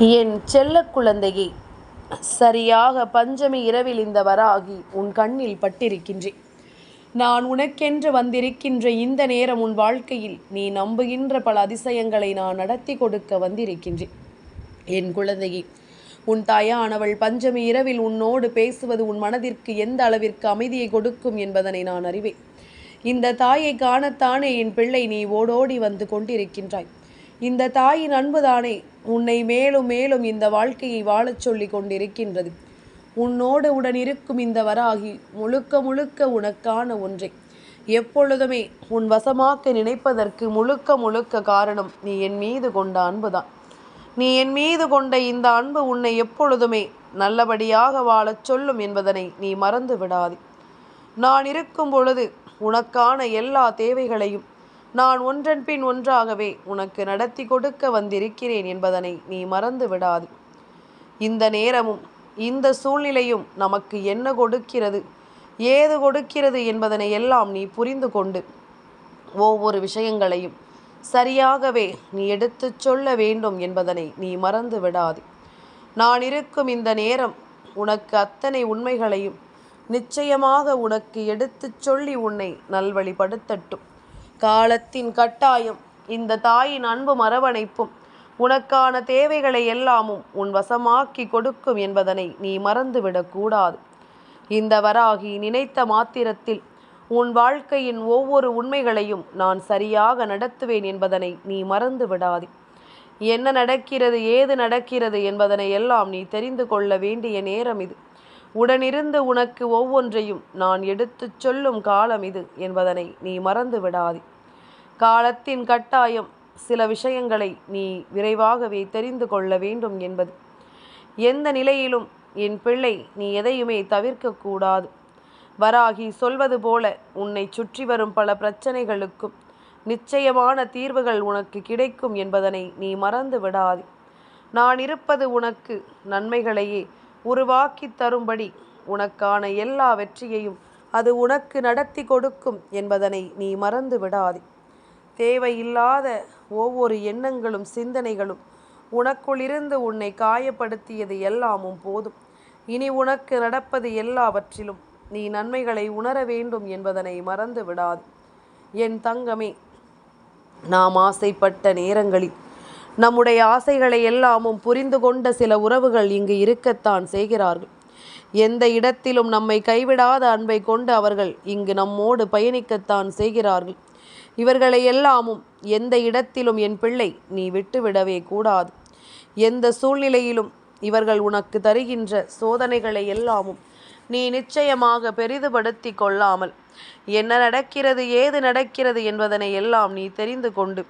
என் செல்ல குழந்தையே, சரியாக பஞ்சமி இரவில் இந்த வராகி உன் கண்ணில் பட்டிருக்கின்றேன். நான் உனக்கென்று வந்திருக்கின்ற இந்த நேரம் உன் வாழ்க்கையில் நீ நம்புகின்ற பல அதிசயங்களை நான் நடத்தி கொடுக்க வந்திருக்கின்றேன். என் குழந்தையே, உன் தாயானவள் பஞ்சமி இரவில் உன்னோடு பேசுவது உன் மனதிற்கு எந்த அளவிற்கு அமைதியை கொடுக்கும் என்பதனை நான் அறிவேன். இந்த தாயை காணத்தானே என் பிள்ளை நீ ஓடோடி வந்து கொண்டிருக்கின்றாய். இந்த தாயின் அன்புதானே உன்னை மேலும் மேலும் இந்த வாழ்க்கையை வாழச் சொல்லி கொண்டிருக்கின்றது. உன்னோடு உடன் இருக்கும் இந்த வராகி முழுக்க முழுக்க உனக்கான ஒன்றை எப்பொழுதுமே உன் வசமாக்க நினைப்பதற்கு முழுக்க முழுக்க காரணம் நீ என் மீது கொண்ட அன்புதான். நீ என் மீது கொண்ட இந்த அன்பு உன்னை எப்பொழுதுமே நல்லபடியாக வாழச் சொல்லும் என்பதனை நீ மறந்து விடாதே. நான் இருக்கும் பொழுது உனக்கான எல்லா தேவைகளையும் நான் ஒன்றன் பின் ஒன்றாகவே உனக்கு நடத்தி கொடுக்க வந்திருக்கிறேன் என்பதனை நீ மறந்து விடாது. இந்த நேரமும் இந்த சூழ்நிலையும் நமக்கு என்ன கொடுக்கிறது, ஏது கொடுக்கிறது என்பதனை எல்லாம் நீ புரிந்து கொண்டு ஒவ்வொரு விஷயங்களையும் சரியாகவே நீ எடுத்துச் சொல்ல வேண்டும் என்பதனை நீ மறந்து விடாது. நான் இருக்கும் இந்த நேரம் உனக்கு அத்தனை உண்மைகளையும் நிச்சயமாக உனக்கு எடுத்துச் சொல்லி உன்னை நல்வழிப்படுத்தட்டும். காலத்தின் கட்டாயம் இந்த தாயின் அன்பு அரவணைப்பும் உனக்கான தேவைகளை எல்லாமும் உன் வசமாக்கி கொடுக்கும் என்பதனை நீ மறந்துவிடக்கூடாது. இந்த வராகி நினைத்த மாத்திரத்தில் உன் வாழ்க்கையின் ஒவ்வொரு உண்மைகளையும் நான் சரியாக நடத்துவேன் என்பதனை நீ மறந்து விடாதே. என்ன நடக்கிறது, ஏது நடக்கிறது என்பதனை எல்லாம் நீ தெரிந்து கொள்ள வேண்டிய நேரம் இது. உடனிருந்து உனக்கு ஒவ்வொன்றையும் நான் எடுத்துச் சொல்லும் காலம் இது என்பதனை நீ மறந்து விடாதே. காலத்தின் கட்டாயம் சில விஷயங்களை நீ விரைவாகவே தெரிந்து கொள்ள வேண்டும் என்பது. எந்த நிலையிலும் என் பிள்ளை நீ எதையுமே தவிர்க்கக்கூடாது. வராகி சொல்வது போல உன்னை சுற்றி வரும் பல பிரச்சனைகளுக்கும் நிச்சயமான தீர்வுகள் உனக்கு கிடைக்கும் என்பதனை நீ மறந்து விடாதே. நான் இருப்பது உனக்கு நன்மைகளையே உருவாக்கி தரும்படி உனக்கான எல்லா வெற்றியையும் அது உனக்கு நடத்தி கொடுக்கும் என்பதனை நீ மறந்து விடாதே. தேவையில்லாத ஒவ்வொரு எண்ணங்களும் சிந்தனைகளும் உனக்குள்ளிருந்து உன்னை காயப்படுத்தியது எல்லாமும் போதும். இனி உனக்கு நடப்பது எல்லாவற்றிலும் நீ நன்மைகளை உணர வேண்டும் என்பதனை மறந்து விடாது. என் தங்கமே, நாம் ஆசைப்பட்ட நேரங்களில் நம்முடைய ஆசைகளை எல்லாமும் புரிந்து கொண்ட சில உறவுகள் இங்கு இருக்கத்தான் செய்கிறார்கள். எந்த இடத்திலும் நம்மை கைவிடாத அன்பை கொண்டு அவர்கள் இங்கு நம்மோடு பயணிக்கத்தான் செய்கிறார்கள். இவர்களை எல்லாமும் எந்த இடத்திலும் என் பிள்ளை நீ விட்டுவிடவே கூடாது. எந்த சூழ்நிலையிலும் இவர்கள் உனக்கு தருகின்ற சோதனைகளை எல்லாமும் நீ நிச்சயமாக பெரிதுபடுத்தி கொள்ளாமல் என்ன நடக்கிறது, ஏது நடக்கிறது என்பதனை எல்லாம் நீ தெரிந்து கொண்டு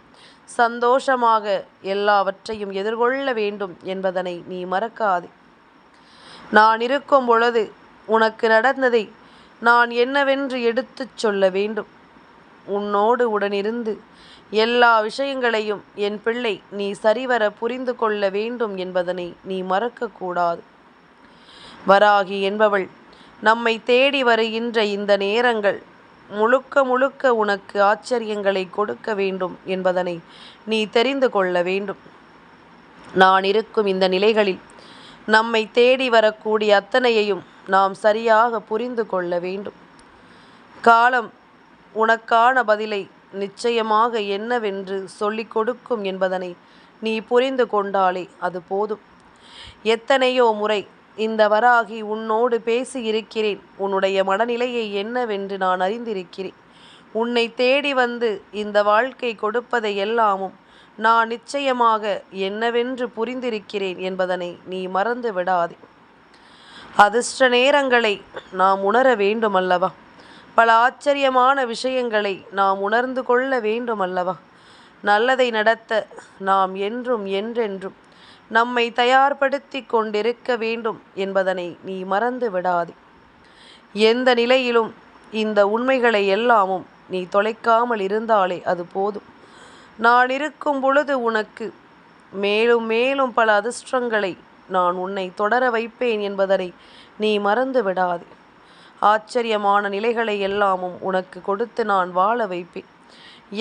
சந்தோஷமாக எல்லாவற்றையும் எதிர்கொள்ள வேண்டும் என்பதனை நீ மறக்காதே. நான் இருக்கும் பொழுது உனக்கு நடந்ததை நான் என்னவென்று எடுத்துச் சொல்ல வேண்டும். உன்னோடு உடனிருந்து எல்லா விஷயங்களையும் என் பிள்ளை நீ சரிவர புரிந்து கொள்ள வேண்டும் என்பதனை நீ மறக்கக்கூடாது. வராகி என்பவள் நம்மை தேடி வருகின்ற இந்த நேரங்கள் முழுக்க முழுக்க உனக்கு ஆச்சரியங்களை கொடுக்க வேண்டும் என்பதனை நீ தெரிந்து கொள்ள வேண்டும். நான் இருக்கும் இந்த நிலைகளில் நம்மை தேடி வரக்கூடிய அத்தனையையும் நாம் சரியாக புரிந்து கொள்ள வேண்டும். காலம் உனக்கான பதிலை நிச்சயமாக என்னவென்று சொல்லிக் கொடுக்கும் என்பதனை நீ புரிந்து கொண்டாலே அது போதும். எத்தனையோ முறை இந்த வராகி உன்னோடு பேசி இருக்கிறேன். உன்னுடைய மனநிலையை என்னவென்று நான் அறிந்திருக்கிறேன். உன்னை தேடி வந்து இந்த வாழ்க்கை கொடுப்பதை எல்லாமும் நான் நிச்சயமாக என்னவென்று புரிந்திருக்கிறேன் என்பதனை நீ மறந்து விடாதே. அதிர்ஷ்ட நேரங்களை நாம் உணர வேண்டுமல்லவா? பல ஆச்சரியமான விஷயங்களை நாம் உணர்ந்து கொள்ள வேண்டுமல்லவா? நல்லதை நடத்த நாம் என்றும் என்றென்றும் நம்மை தயார்படுத்தி கொண்டிருக்க வேண்டும் என்பதனை நீ மறந்து விடாதே. எந்த நிலையிலும் இந்த உண்மைகளை எல்லாமும் நீ தொலைக்காமல் இருந்தாலே அது போதும். நான் இருக்கும் பொழுது உனக்கு மேலும் மேலும் பல அதிர்ஷ்டங்களை நான் உன்னை தொடர வைப்பேன் என்பதனை நீ மறந்து விடாதே. ஆச்சரியமான நிலைகளை எல்லாமும் உனக்கு கொடுத்து நான் வாழ வைப்பேன்.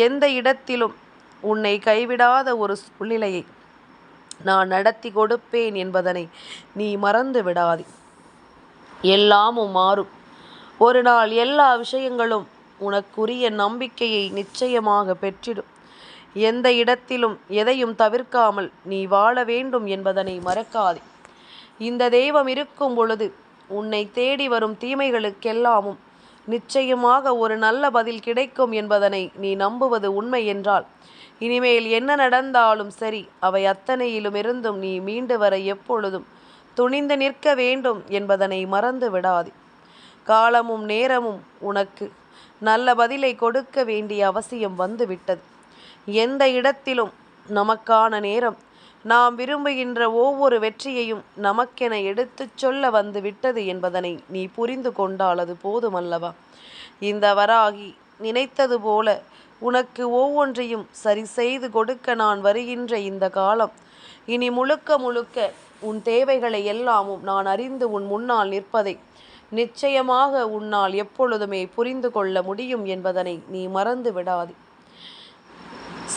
எந்த இடத்திலும் உன்னை கைவிடாத ஒரு சூழ்நிலையை நான் நடத்தி கொடுப்பேன் என்பதனை நீ மறந்து விடாதே. எல்லாமும் மாறும். ஒரு நாள் எல்லா விஷயங்களும் உனக்குரிய நம்பிக்கையை நிச்சயமாக பெற்றிடும். எந்த இடத்திலும் எதையும் தவிர்க்காமல் நீ வாழ வேண்டும் என்பதனை மறக்காதே. இந்த தெய்வம் இருக்கும் பொழுது உன்னை தேடி வரும் தீமைகளுக்கெல்லாமும் நிச்சயமாக ஒரு நல்ல பதில் கிடைக்கும் என்பதனை நீ நம்புவது உண்மை என்றால், இனிமேல் என்ன நடந்தாலும் சரி, அவை அத்தனையிலுமிருந்தும் நீ மீண்டு வர எப்பொழுதும் துணிந்து நிற்க வேண்டும் என்பதனை மறந்து விடாதே. காலமும் நேரமும் உனக்கு நல்ல பதிலை கொடுக்க வேண்டிய அவசியம் வந்துவிட்டது. எந்த இடத்திலும் நமக்கான நேரம், நாம் விரும்புகின்ற ஒவ்வொரு வெற்றியையும் நமக்கென எடுத்துச் சொல்ல வந்து விட்டது என்பதனை நீ புரிந்து கொண்டால் அது போதுமல்லவா? இந்த வராகி நினைத்தது போல உனக்கு ஒவ்வொன்றையும் சரி செய்து கொடுக்க நான் வருகின்ற இந்த காலம் இனி முழுக்க முழுக்க உன் தேவைகளை எல்லாமும் நான் அறிந்து உன் முன்னால் நிற்பதை நிச்சயமாக உன்னால் எப்பொழுதுமே புரிந்து கொள்ள முடியும் என்பதனை நீ மறந்து விடாதே.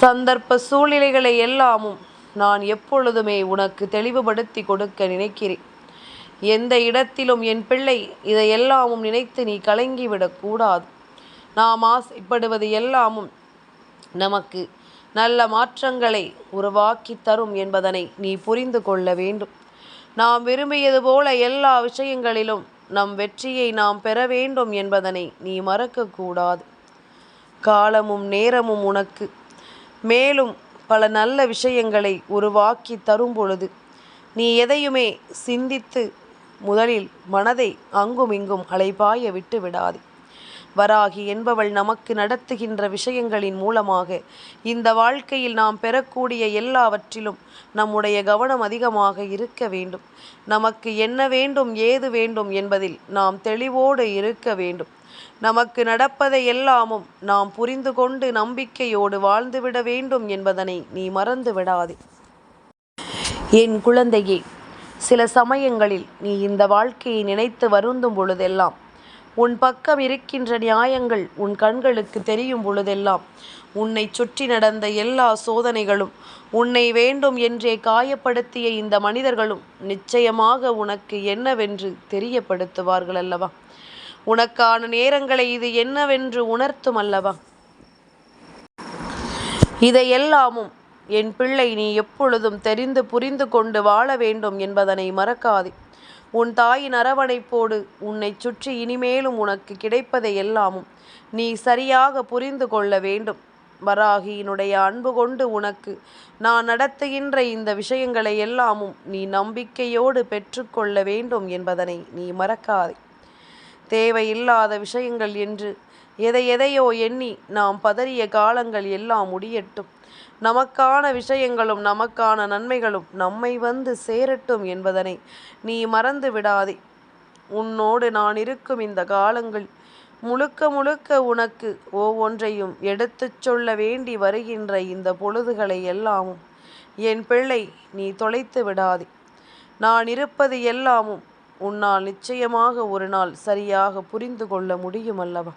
சந்தர்ப்ப சூழ்நிலைகளை எல்லாமும் நான் எப்பொழுதுமே உனக்கு தெளிவுபடுத்தி கொடுக்க நினைக்கிறேன். எந்த இடத்திலும் என் பிள்ளை இதையெல்லாமும் நினைத்து நீ கலங்கிவிடக்கூடாது. நாம் ஆசைப்படுவது எல்லாமும் நமக்கு நல்ல மாற்றங்களை உருவாக்கி தரும் என்பதனை நீ புரிந்து கொள்ள வேண்டும். நாம் விரும்பியது போல எல்லா விஷயங்களிலும் நம் வெற்றியை நாம் பெற வேண்டும் என்பதனை நீ மறக்கக்கூடாது. காலமும் நேரமும் உனக்கு மேலும் பல நல்ல விஷயங்களை உருவாக்கி தரும் பொழுது நீ எதையுமே சிந்தித்து முதலில் மனதை அங்கும் இங்கும் அலைபாய விட்டு விடாதே. வராகி என்பவள் நமக்கு நடத்துகின்ற விஷயங்களின் மூலமாக இந்த வாழ்க்கையில் நாம் பெறக்கூடிய எல்லாவற்றிலும் நம்முடைய கவனம் அதிகமாக இருக்க வேண்டும். நமக்கு என்ன வேண்டும், ஏது வேண்டும் என்பதில் நாம் தெளிவோடு இருக்க வேண்டும். நமக்கு நடப்பதை எல்லாமும் நாம் புரிந்து கொண்டு நம்பிக்கையோடு வாழ்ந்துவிட வேண்டும் என்பதனை நீ மறந்து விடாதே. என் குழந்தையே, சில சமயங்களில் நீ இந்த வாழ்க்கையை நினைத்து வருந்தும் பொழுதெல்லாம், உன் பக்கம் இருக்கின்ற நியாயங்கள் உன் கண்களுக்கு தெரியும் பொழுதெல்லாம், உன்னை சுற்றி நடந்த எல்லா சோதனைகளும், உன்னை வேண்டும் என்றே காயப்படுத்திய இந்த மனிதர்களும் நிச்சயமாக உனக்கு என்னவென்று தெரியப்படுத்துவார்கள் அல்லவா? உனக்கான நேரங்களை இது என்னவென்று உணர்த்தும் அல்லவா? இதையெல்லாமும் என் பிள்ளை நீ எப்பொழுதும் தெரிந்து புரிந்து கொண்டு வாழ வேண்டும் என்பதனை மறக்காதே. உன் தாயின் அரவணைப்போடு உன்னை சுற்றி இனிமேலும் உனக்கு கிடைப்பதை எல்லாமும் நீ சரியாக புரிந்து கொள்ள வேண்டும். வராகியினுடைய அன்பு கொண்டு உனக்கு நான் நடத்துகின்ற இந்த விஷயங்களை எல்லாமும் நீ நம்பிக்கையோடு பெற்றுக்கொள்ள வேண்டும் என்பதனை நீ மறக்காதே. தேவையில்லாத விஷயங்கள் என்று எதையோ எண்ணி நாம் பதறிய காலங்கள் எல்லாம் முடியட்டும். நமக்கான விஷயங்களும் நமக்கான நன்மைகளும் நம்மை வந்து சேரட்டும் என்பதனை நீ மறந்து விடாதே. உன்னோடு நான் இருக்கும் இந்த காலங்கள் முழுக்க முழுக்க உனக்கு ஒவ்வொன்றையும் எடுத்துச் சொல்ல வேண்டி வருகின்ற இந்த பொழுதுகளை எல்லாமும் என் பிள்ளை நீ தொலைத்து விடாதே. நான் இருப்பது எல்லாமும் உன்னால் நிச்சயமாக ஒரு நாள் சரியாக புரிந்து கொள்ள முடியும் அல்லவா?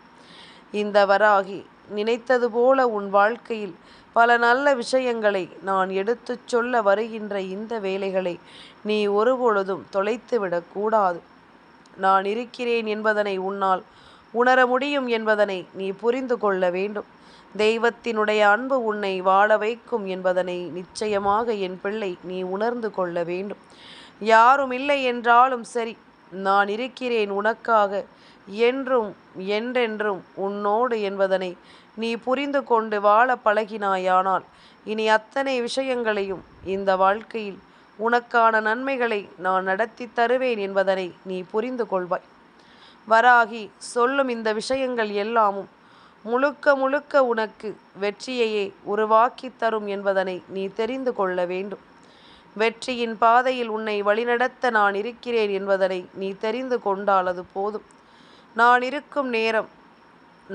இந்த வராகி நினைத்தது போல உன் வாழ்க்கையில் பல நல்ல விஷயங்களை நான் எடுத்துச் சொல்ல வருகின்ற இந்த வேலைகளை நீ ஒருபொழுதும் தொலைத்து விடக்கூடாது. நான் இருக்கிறேன் என்பதனை உன்னால் உணர முடியும் என்பதனை நீ புரிந்து கொள்ள வேண்டும். தெய்வத்தினுடைய அன்பு உன்னை வாழ வைக்கும் என்பதனை நிச்சயமாக என் பிள்ளை நீ உணர்ந்து கொள்ள வேண்டும். யாரும் இல்லை என்றாலும் சரி, நான் இருக்கிறேன் உனக்காக என்றும் என்றென்றும் உன்னோடு என்பதனை நீ புரிந்து கொண்டு வாழ பழகினாயானால் இனி அத்தனை விஷயங்களையும் இந்த வாழ்க்கையில் உனக்கான நன்மைகளை நான் நடத்தி தருவேன் என்பதனை நீ புரிந்து கொள்வாய். வராகி சொல்லும் இந்த விஷயங்கள் எல்லாமும் முழுக்க முழுக்க உனக்கு வெற்றியையே உருவாக்கி தரும் என்பதனை நீ தெரிந்து கொள்ள வேண்டும். வெற்றியின் பாதையில் உன்னை வழிநடத்த நான் இருக்கிறேன் என்பதனை நீ தெரிந்து கொண்டால் அது போதும். நான் இருக்கும் நேரம்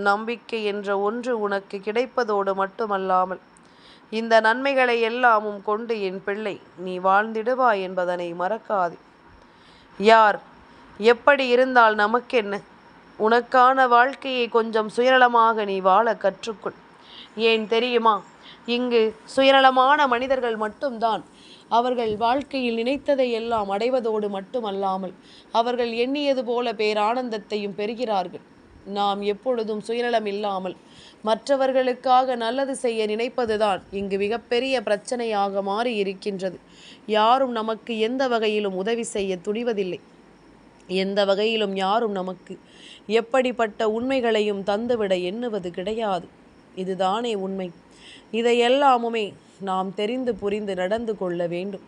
நம்பிக்கை என்ற ஒன்று உனக்கு கிடைப்பதோடு மட்டுமல்லாமல் இந்த நன்மைகளை எல்லாமும் கொண்டு என் பிள்ளை நீ வாழ்ந்திடுவாய் என்பதனை மறக்காதே. யார் எப்படி இருந்தால் நமக்கென்ன? உனக்கான வாழ்க்கையை கொஞ்சம் சுயநலமாக நீ வாழ கற்றுக்கொள். ஏன் தெரியுமா? இங்கு சுயநலமான மனிதர்கள் மட்டும்தான் அவர்கள் வாழ்க்கையில் நினைத்ததை எல்லாம் அடைவதோடு மட்டுமல்லாமல் அவர்கள் எண்ணியது போல பேரானந்தத்தையும் பெறுகிறார்கள். நாம் எப்பொழுதும் சுயநலம் இல்லாமல் மற்றவர்களுக்காக நல்லது செய்ய நினைப்பதுதான் இங்கு மிகப்பெரிய பிரச்சனையாக மாறி இருக்கின்றது. யாரும் நமக்கு எந்த வகையிலும் உதவி செய்ய துணிவதில்லை. எந்த வகையிலும் யாரும் நமக்கு எப்படிப்பட்ட உண்மைகளையும் தந்துவிட எண்ணுவது கிடையாது. இதுதானே உண்மை. இதையெல்லாமுமே நாம் தெரிந்து புரிந்து நடந்து கொள்ள வேண்டும்.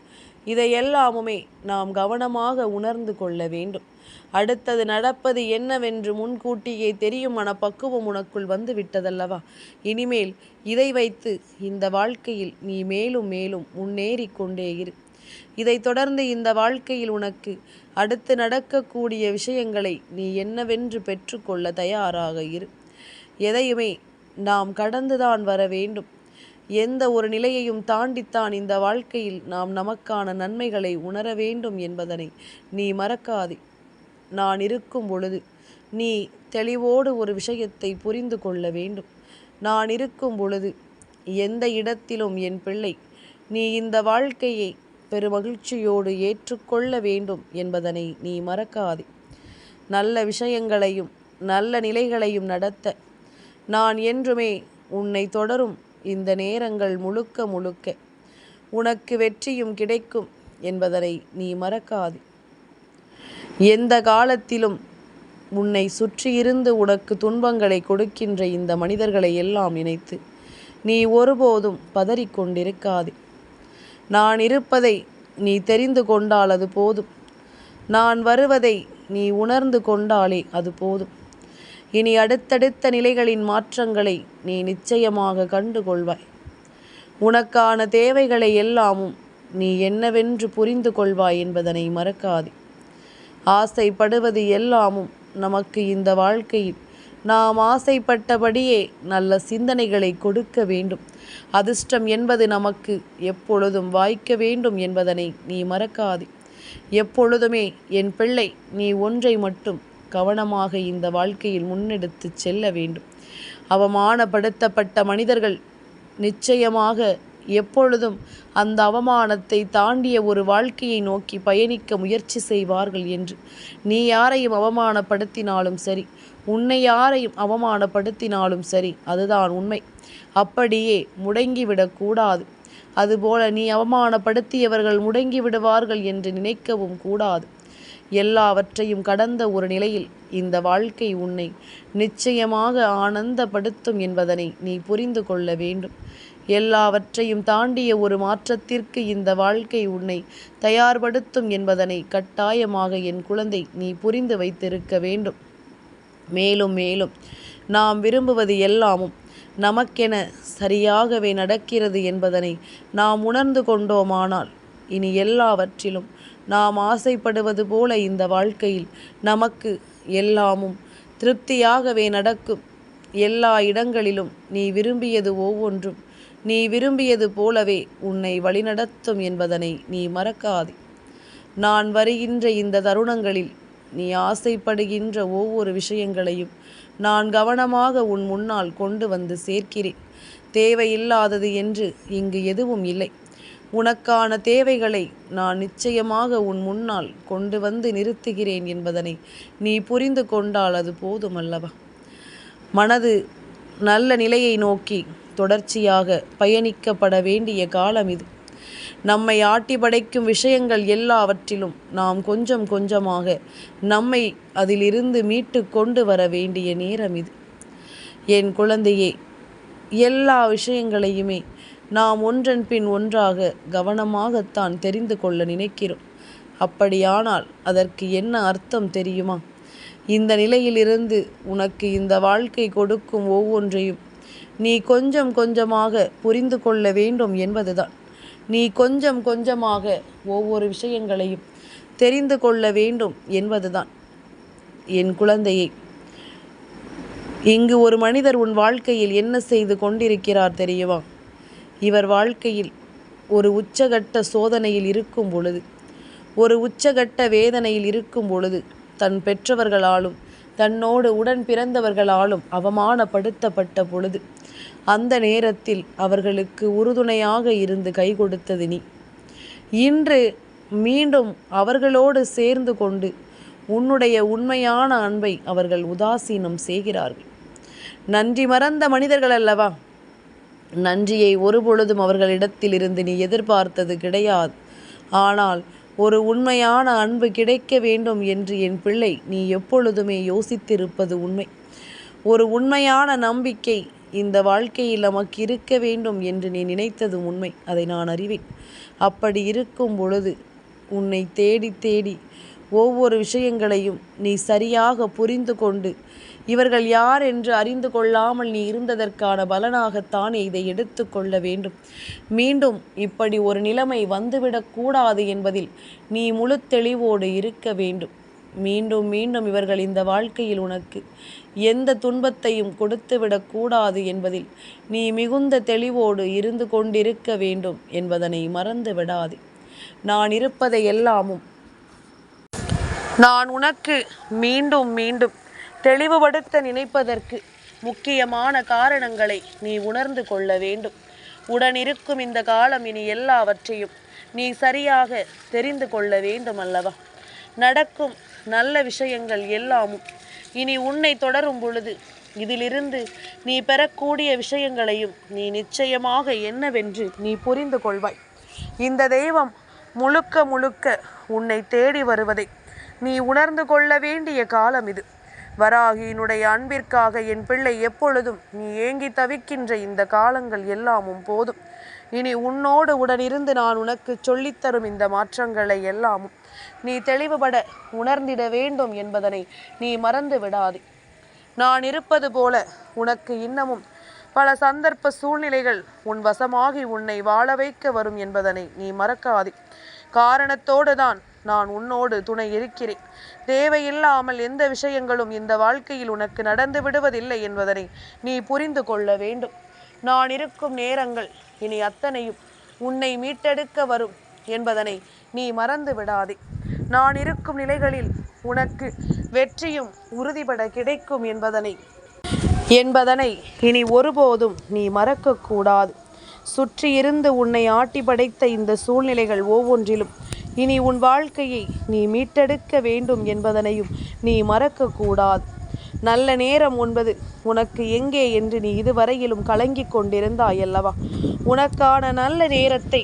இதையெல்லாமுமே நாம் கவனமாக உணர்ந்து கொள்ள வேண்டும். அடுத்தது நடப்பது என்னவென்று முன்கூட்டியே தெரியும் மனப்பக்குவம் உனக்குள் வந்து விட்டதல்லவா? இனிமேல் இதை வைத்து இந்த வாழ்க்கையில் நீ மேலும் மேலும் முன்னேறி கொண்டே இரு. இதை தொடர்ந்து இந்த வாழ்க்கையில் உனக்கு அடுத்து நடக்கக்கூடிய விஷயங்களை நீ என்னவென்று பெற்றுக்கொள்ள தயாராக இரு. எதையுமே நாம் கடந்துதான் வர வேண்டும். எந்த ஒரு நிலையையும் தாண்டித்தான் இந்த வாழ்க்கையில் நாம் நமக்கான நன்மைகளை உணர வேண்டும் என்பதனை நீ மறக்காதே. நான் இருக்கும் பொழுது நீ தெளிவோடு ஒரு விஷயத்தை புரிந்து கொள்ள வேண்டும். நான் இருக்கும் பொழுது எந்த இடத்திலும் என் பிள்ளை நீ இந்த வாழ்க்கையை பெருமகிழ்ச்சியோடு ஏற்றுக்கொள்ள வேண்டும் என்பதனை நீ மறக்காதே. நல்ல விஷயங்களையும் நல்ல நிலைகளையும் நடத்த நான் என்றுமே உன்னை தொடரும். இந்த நேரங்கள் முழுக்க முழுக்க உனக்கு வெற்றியும் கிடைக்கும் என்பதனை நீ மறக்காதே. எந்த காலத்திலும் உன்னை சுற்றியிருந்து உனக்கு துன்பங்களை கொடுக்கின்ற இந்த மனிதர்களை எல்லாம் நினைத்து நீ ஒருபோதும் பதறிக்கொண்டிருக்காதே. நான் இருப்பதை நீ தெரிந்து கொண்டால் அது போதும். நான் வருவதை நீ உணர்ந்து கொண்டாலே அது போதும். இனி அடுத்தடுத்த நிலைகளின் மாற்றங்களை நீ நிச்சயமாக கண்டுகொள்வாய். உனக்கான தேவைகளை எல்லாமும் நீ என்னவென்று புரிந்து கொள்வாய் என்பதனை மறக்காதே. ஆசைப்படுவது எல்லாமும் நமக்கு இந்த வாழ்க்கையில் நாம் ஆசைப்பட்டபடியே நல்ல சிந்தனைகளை கொடுக்க வேண்டும். அதிர்ஷ்டம் என்பது நமக்கு எப்பொழுதும் வாய்க்க வேண்டும் என்பதனை நீ மறக்காதே. எப்பொழுதுமே என் பிள்ளை நீ ஒன்றை மட்டும் கவனமாக இந்த வாழ்க்கையில் முன்னெடுத்து செல்ல வேண்டும். அவமானப்படுத்தப்பட்ட மனிதர்கள் நிச்சயமாக எப்பொழுதும் அந்த அவமானத்தை தாண்டிய ஒரு வாழ்க்கையை நோக்கி பயணிக்க முயற்சி செய்வார்கள் என்று நீ யாரையும் அவமானப்படுத்தினாலும் சரி, உன்னை யாரையும் அவமானப்படுத்தினாலும் சரி, அதுதான் உண்மை. அப்படியே முடங்கிவிடக்கூடாது. அதுபோல நீ அவமானப்படுத்தியவர்கள் முடங்கி விடுவார்கள் என்று நினைக்கவும் கூடாது. எல்லாவற்றையும் கடந்த ஒரு நிலையில் இந்த வாழ்க்கை உன்னை நிச்சயமாக ஆனந்தப்படுத்தும் என்பதனை நீ புரிந்து கொள்ள வேண்டும். எல்லாவற்றையும் தாண்டிய ஒரு மாற்றத்திற்கு இந்த வாழ்க்கை உன்னை தயார்படுத்தும் என்பதனை கட்டாயமாக என் குழந்தை நீ புரிந்து வைத்திருக்க வேண்டும். மேலும் மேலும் நாம் விரும்புவது எல்லாமும் நமக்கென சரியாகவே நடக்கிறது என்பதனை நாம் உணர்ந்து கொண்டோமானால் இனி எல்லாவற்றிலும் நாம் ஆசைப்படுவது போல இந்த வாழ்க்கையில் நமக்கு எல்லாமும் திருப்தியாகவே நடக்கும். எல்லா இடங்களிலும் நீ விரும்பியது ஒவ்வொன்றும் நீ விரும்பியது போலவே உன்னை வழிநடத்தும் என்பதனை நீ மறக்காதே. நான் வருகின்ற இந்த தருணங்களில் நீ ஆசைப்படுகின்ற ஒவ்வொரு விஷயங்களையும் நான் கவனமாக உன் முன்னால் கொண்டு வந்து சேர்க்கிறேன். தேவையில்லாதது என்று இங்கு எதுவும் இல்லை. உனக்கான தேவைகளை நான் நிச்சயமாக உன் முன்னால் கொண்டு வந்து நிறுத்துகிறேன் என்பதனை நீ புரிந்து கொண்டால் அது போதுமல்லவா? மனது நல்ல நிலையை நோக்கி தொடர்ச்சியாக பயணிக்கப்பட வேண்டிய காலம் இது. நம்மை ஆட்டி படைக்கும் விஷயங்கள் எல்லாவற்றிலும் நாம் கொஞ்சம் கொஞ்சமாக நம்மை அதிலிருந்து மீட்டு கொண்டு வர வேண்டிய நேரம் இது. என் குழந்தையே, எல்லா விஷயங்களையுமே நாம் ஒன்றன் பின் ஒன்றாக கவனமாகத்தான் தெரிந்து கொள்ள நினைக்கிறோம். அப்படியானால் அதற்கு என்ன அர்த்தம் தெரியுமா? இந்த நிலையிலிருந்து உனக்கு இந்த வாழ்க்கை கொடுக்கும் ஒவ்வொன்றையும் நீ கொஞ்சம் கொஞ்சமாக புரிந்து கொள்ள வேண்டும் என்பதுதான். நீ கொஞ்சம் கொஞ்சமாக ஒவ்வொரு விஷயங்களையும் தெரிந்து கொள்ள வேண்டும் என்பதுதான். என் குழந்தையை, இங்கு ஒரு மனிதர் உன் வாழ்க்கையில் என்ன செய்து கொண்டிருக்கிறார் தெரியுமா? இவர் வாழ்க்கையில் ஒரு உச்சகட்ட சோதனையில் இருக்கும் பொழுது, ஒரு உச்சகட்ட வேதனையில் இருக்கும் பொழுது, தன் பெற்றவர்களாலும் தன்னோடு உடன் பிறந்தவர்களாலும் அவமானப்படுத்தப்பட்ட பொழுது, அந்த நேரத்தில் அவர்களுக்கு உறுதுணையாக இருந்து கை கொடுத்தது நீ. இன்று மீண்டும் அவர்களோடு சேர்ந்து கொண்டு உன்னுடைய உண்மையான அன்பை அவர்கள் உதாசீனம் செய்கிறார்கள். நன்றி மறந்த மனிதர்கள் அல்லவா? நன்றியை ஒருபொழுதும் அவர்களிடத்திலிருந்து நீ எதிர்பார்த்தது கிடையாது. ஆனால் ஒரு உண்மையான அன்பு கிடைக்க வேண்டும் என்று என் பிள்ளை நீ எப்பொழுதுமே யோசித்திருப்பது உண்மை. ஒரு உண்மையான நம்பிக்கை இந்த வாழ்க்கையில் நமக்கு இருக்க வேண்டும் என்று நீ நினைத்தது உண்மை. அதை நான் அறிவேன். அப்படி இருக்கும் பொழுது உன்னை தேடி தேடி ஒவ்வொரு விஷயங்களையும் நீ சரியாக புரிந்து கொண்டு இவர்கள் யார் என்று அறிந்து கொள்ளாமல் நீ இருந்ததற்கான பலனாகத்தானே இதை எடுத்து கொள்ள வேண்டும். மீண்டும் இப்படி ஒரு நிலைமை வந்துவிடக்கூடாது என்பதில் நீ முழு தெளிவோடு இருக்க வேண்டும். மீண்டும் மீண்டும் இவர்கள் இந்த வாழ்க்கையில் உனக்கு எந்த துன்பத்தையும் கொடுத்துவிடக்கூடாது என்பதில் நீ மிகுந்த தெளிவோடு இருந்து கொண்டிருக்க வேண்டும் என்பதனை மறந்து விடாதே. நான் இருப்பதை எல்லாமும் நான் உனக்கு மீண்டும் மீண்டும் தெளிவுபடுத்த நினைப்பதற்கு முக்கியமான காரணங்களை நீ உணர்ந்து கொள்ள வேண்டும். உடனிருக்கும் இந்த காலம் இனி எல்லாவற்றையும் நீ சரியாக தெரிந்து கொள்ள வேண்டும் அல்லவா? நடக்கும் நல்ல விஷயங்கள் எல்லாமும் இனி உன்னை தொடரும் பொழுது இதிலிருந்து நீ பெறக்கூடிய விஷயங்களையும் நீ நிச்சயமாக என்னவென்று நீ புரிந்து கொள்வாய். இந்த தெய்வம் முழுக்க முழுக்க உன்னை தேடி வருவதை நீ உணர்ந்து கொள்ள வேண்டிய காலம் இது. வராகியினுடைய அன்பிற்காக என் பிள்ளை எப்பொழுதும் நீ ஏங்கி தவிக்கின்ற இந்த காலங்கள் எல்லாமும் போதும். இனி உன்னோடு உடனிருந்து நான் உனக்கு சொல்லித்தரும் இந்த மாற்றங்களை எல்லாமும் நீ தெளிவுபட உணர்ந்திட வேண்டும் என்பதனை நீ மறந்து விடாதே. நான் இருப்பது போல உனக்கு இன்னமும் பல சந்தர்ப்ப சூழ்நிலைகள் உன் வசமாகி உன்னை வாழ வைக்க வரும் என்பதனை நீ மறக்காதே. காரணத்தோடு தான் நான் உன்னோடு துணை இருக்கிறேன். தேவையில்லாமல் எந்த விஷயங்களும் இந்த வாழ்க்கையில் உனக்கு நடந்து விடுவதில்லை என்பதனை நீ புரிந்து கொள்ள வேண்டும். நான் இருக்கும் நேரங்கள் இனி அத்தனையும் உன்னை மீட்டெடுக்க வரும் என்பதனை நீ மறந்து விடாதே. நான் இருக்கும் நிலைகளில் உனக்கு வெற்றியும் உறுதிபட கிடைக்கும் என்பதனை இனி ஒருபோதும் நீ மறக்கக்கூடாது. சுற்றியிருந்து உன்னை ஆட்டி படைத்த இந்த சூழ்நிலைகள் ஒவ்வொன்றிலும் இனி உன் வாழ்க்கையை நீ மீட்டெடுக்க வேண்டும் என்பதனையும் நீ மறக்கக்கூடாது. நல்ல நேரம் என்பது உனக்கு எங்கே என்று நீ இதுவரையிலும் கலங்கி கொண்டிருந்தாய் அல்லவா? உனக்கான நல்ல நேரத்தை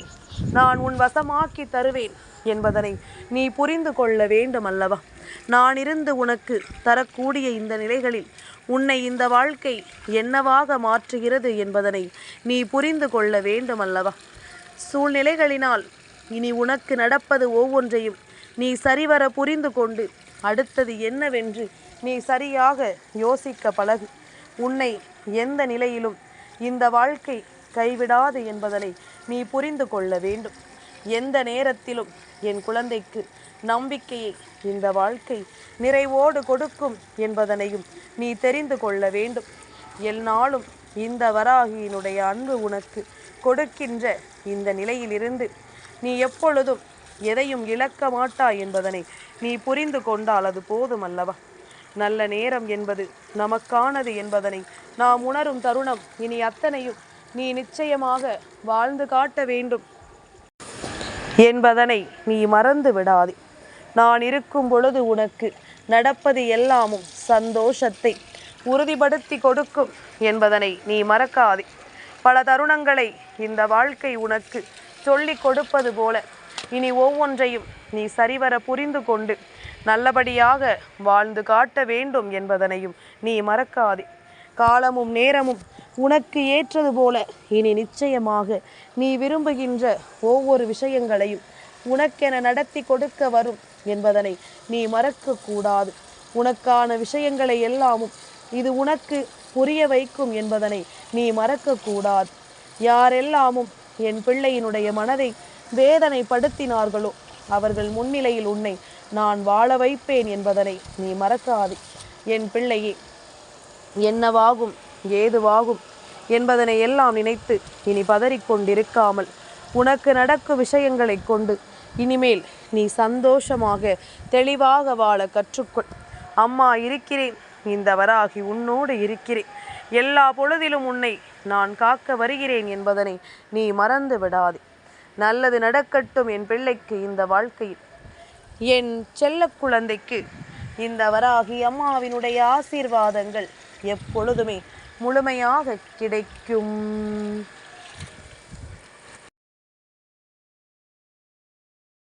நான் உன் வசமாக்கி தருவேன் என்பதனை நீ புரிந்து கொள்ள வேண்டும் அல்லவா? நான் இருந்து உனக்கு தரக்கூடிய இந்த நிலைகளில் உன்னை இந்த வாழ்க்கை என்னவாக மாற்றுகிறது என்பதனை நீ புரிந்து கொள்ள வேண்டும் அல்லவா? சூழ்நிலைகளினால் இனி உனக்கு நடப்பது ஒவ்வொன்றையும் நீ சரிவர புரிந்து கொண்டு அடுத்தது என்னவென்று நீ சரியாக யோசிக்க பழகு. உன்னை எந்த நிலையிலும் இந்த வாழ்க்கை கைவிடாது என்பதனை நீ புரிந்து கொள்ள வேண்டும். எந்த நேரத்திலும் என் குழந்தைக்கு நம்பிக்கையை இந்த வாழ்க்கை நிறைவோடு கொடுக்கும் என்பதனையும் நீ தெரிந்து கொள்ள வேண்டும். எந்நாளும் இந்த வராகியினுடைய அன்பு உனக்கு கொடுக்கின்ற இந்த நிலையிலிருந்து நீ எப்பொழுதும் எதையும் இழக்க மாட்டாய் என்பதனை நீ புரிந்து கொண்டால் அது போதும் அல்லவா? நல்ல நேரம் என்பது நமக்கானது என்பதனை நாம் உணரும் தருணம் இனி அத்தனையும் நீ நிச்சயமாக வாழ்ந்து காட்ட வேண்டும் என்பதனை நீ மறந்து விடாதே. நான் இருக்கும் பொழுது உனக்கு நடப்பது எல்லாமும் சந்தோஷத்தை உறுதிப்படுத்தி கொடுக்கும் என்பதனை நீ மறக்காதே. பல தருணங்களை இந்த வாழ்க்கை உனக்கு சொல்லி கொடுப்பது போல இனி ஒவ்வொன்றையும் நீ சரிவர புரிந்து கொண்டு நல்லபடியாக வாழ்ந்து காட்ட வேண்டும் என்பதனையும் நீ மறக்காதே. காலமும் நேரமும் உனக்கு ஏற்றது போல இனி நிச்சயமாக நீ விரும்புகின்ற ஒவ்வொரு விஷயங்களையும் உனக்கென நடத்தி கொடுக்க வரும் என்பதனை நீ மறக்கக்கூடாது. உனக்கான விஷயங்களை எல்லாமும் இது உனக்கு புரிய வைக்கும் என்பதனை நீ மறக்கக்கூடாது. யாரெல்லாமும் என் பிள்ளையினுடைய மனதை வேதனைப்படுத்தினார்களோ அவர்கள் முன்னிலையில் உன்னை நான் வாழ வைப்பேன் என்பதனை நீ மறக்காதே. என் பிள்ளையே, என்னவாகும் ஏதுவாகும் என்பதனை எல்லாம் நினைத்து இனி பதறிக்கொண்டிருக்காமல் உனக்கு நடக்கும் விஷயங்களை கொண்டு இனிமேல் நீ சந்தோஷமாக தெளிவாக வாழ கற்றுக்கொள். அம்மா இருக்கிறேன், இந்த வராகி உன்னோடு இருக்கிறேன், எல்லா பொழுதிலும் உன்னை நான் காக்க வருகிறேன் என்பதனை நீ மறந்து விடாதே. நல்லது நடக்கட்டும் என் பிள்ளைக்கு இந்த வாழ்க்கையில். என் செல்ல குழந்தைக்கு இந்த வராகி அம்மாவினுடைய ஆசீர்வாதங்கள் எப்பொழுதுமே முழுமையாக கிடைக்கும்.